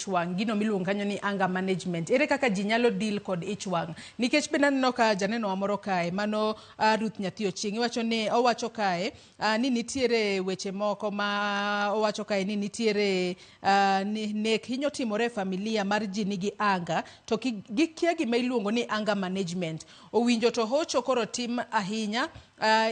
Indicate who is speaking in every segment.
Speaker 1: ich wang gino miluongo kanyo ni anger management. Ere kaka ji nyalo deal kod ich wang? Nikech bende aneno ka janeno amoro kae mano Ruth Nyathi Ochieng owacho kae ni nitiere weche moko ma owacho kae ni nitiere nek hinyo timore familia mar ji nigi anga to gikia gima iluongo ni anger management. Owinjo to hocho koro tim ahinya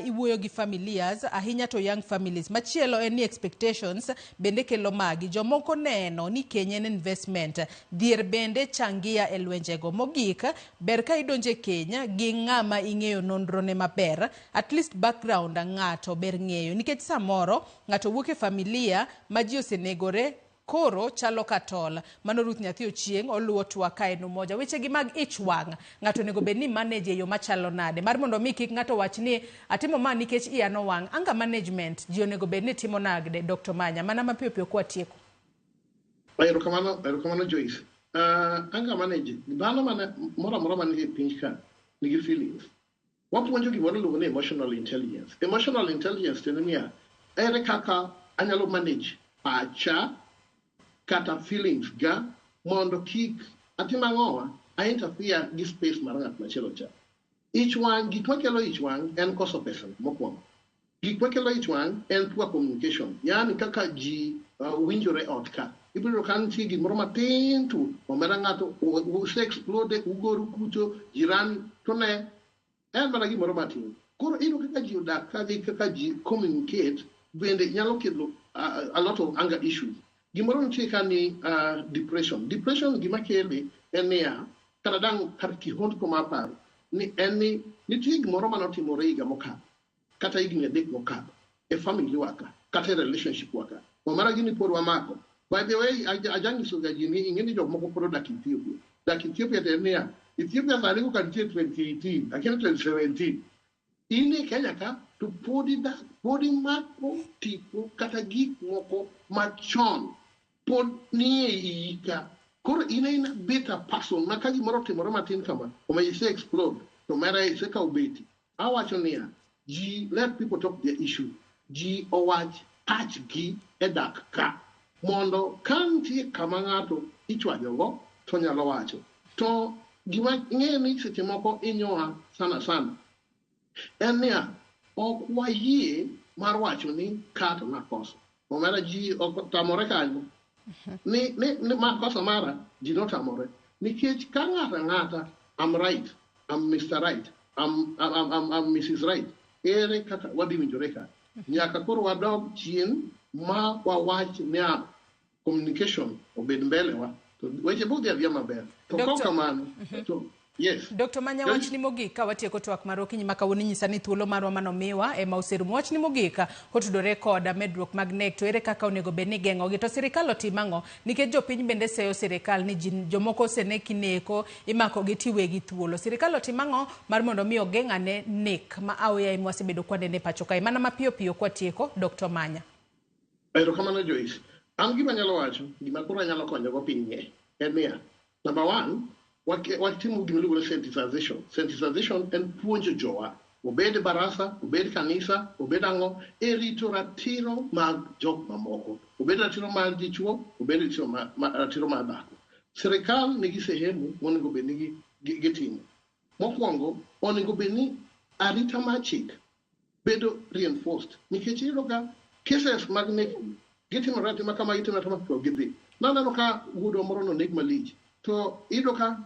Speaker 1: iwuoyo gi familias ahinya to young families. Machielo en ni expectations bende kelo magi. Jomoko neno ni Kenya en investment. Dhier bende changia e lwenjego. Mogik, ber ka idonje Kenya gi ng'ama ing'eyo nonro ne maber. At least background ng'ato ber ng'eyo. Nikech samoro ng'ato wuok e familia ma ji osenegore koro chalo katol. Mano Ruth Nyathi Ochieng oluwo twak kae no moja. Weche gi mag ich wang ng'ato nego bed ni manage yo machalo nade. Mar mondo mi kik ng'ato wach ni atimo ma nikech iya no wang. Anger management ji onego bed ni timo nade Dr. Manya. Mana mapiyo piyo kwa tieko.
Speaker 2: Erokamano Joyce. Anger management. Dhano moro manigi piny ka nigi feelings. Wapuonjo gimoro luongo ni emotional intelligence. Emotional intelligence tendo niya ere kaka anyalo manage pacha kata feelings ga mondo kik atima ng'owa I interfere gi space mar ng'at machielo cha. Ich wang, gik makelo ich wang en koso pesa mokwongo. Gik makelo ich wang en poor communication. Yani kaka ji winjore ot ka. Ibiro kan ti gimoro matin tu omera ng'ato use explode ugoru kucho jirani to ne en mana gimoro matin. Koro ino kaka ji odak kaka ji communicate bende nyalo kelo a lot of anger issues. Gimoro nitie ka ni depression. Depression gima kele en niya kata dang kar kihondko maparo ni en ni nitie gimoro manotimore higa mokalo kata higni adek mokalo e family waka kata e relationship waka. Omara gini pod wamako. By the way, ajangiso ga ji ni ing'eni jok moko pod odak Ethiopia. Dak Ethiopia en niya Ethiopia sani ko kantie 2018 lakini 2017 ini Kenya ka to podi mako tipo kata gik moko machon pod nie ika. Koro ina better person na kaji moro timoro matin kama omayise explode to mera ise ka ubeti. Awacho niya ji let people talk their issue. Ji owach pach gi edak ka mondo kantie kama ng'ato ichwajogo to nyalo wacho. To gima ng'e ni seche moko inyoa sana en niya ok wayie mar wacho ni kato nakoso. Omera ji tamore kanyo. Ni makosa mara ji notamore. Nikech ka ng'ata I'm right, I'm Mr. Right, I'm Mrs. Right. Ere kaka wadhi winjore ka. Nyaka koro wadog chien ma wawach niya communication obed mbele wa. To weche bodhi adhiya maber. To kokamano to yes.
Speaker 1: Dr. Manya wach ni mogik ka watieko twak mar okinyi ma kawuono nyisa ni thuolo marwa manomiwa ema oserumo. Wach ni mogik kotudore kod medruok mag nek to ere kaka onego bed ni geng'ogi to sirikal otimo ang'o nikech jopiny bende seyo sirikal ni jomoko oseneki neko imako gi tiwegi thuolo. Sirikal otimo ang'o mar mondo mi ogeng'ane nek ma aoyaye mwasebedo kwanene pacho kae. Mana mapiyo piyo kwa tieko Dr. Manya.
Speaker 2: Erokamano Joyce. An gima nyalo wacho gima koro nyalo konyogo piny ng'e en niya number 1 watimo gima iluongo ni sensitization. Sensitization en puonjo jowa obed barasa, obed kanisa, obed ang'o e rito ratiro mag jok mamoko. Obed ratiro mag dichuo, obed ratiro mag dhako. Sirikal nigi sehemu monego bed ni gitimo. Mokwongo onego bed ni arita mar chik bedo reinforced. Nikech iyudo ka cases mag nek gitimore atima kama gitimore to gidhi. Naneno ka wuodo moro noneg malich. To iyudo ka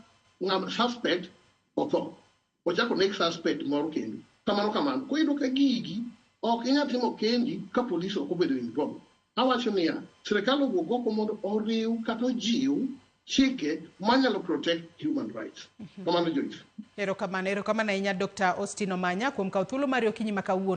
Speaker 2: ng'am suspect otho. Ochako nek suspect moro kendi. Kamano. Ko iyudo ka gigi ok inyal timo kendi ka polis ok obedo involved. Awacho niya sirikal owuog oko mondo oriw kata ojiw chike manyalo protect human rights. Kamano Joyce.
Speaker 1: Erokamano ahinya Dr. Austin Omanya kuom kawo thuolo mari okinyi ma kawuono.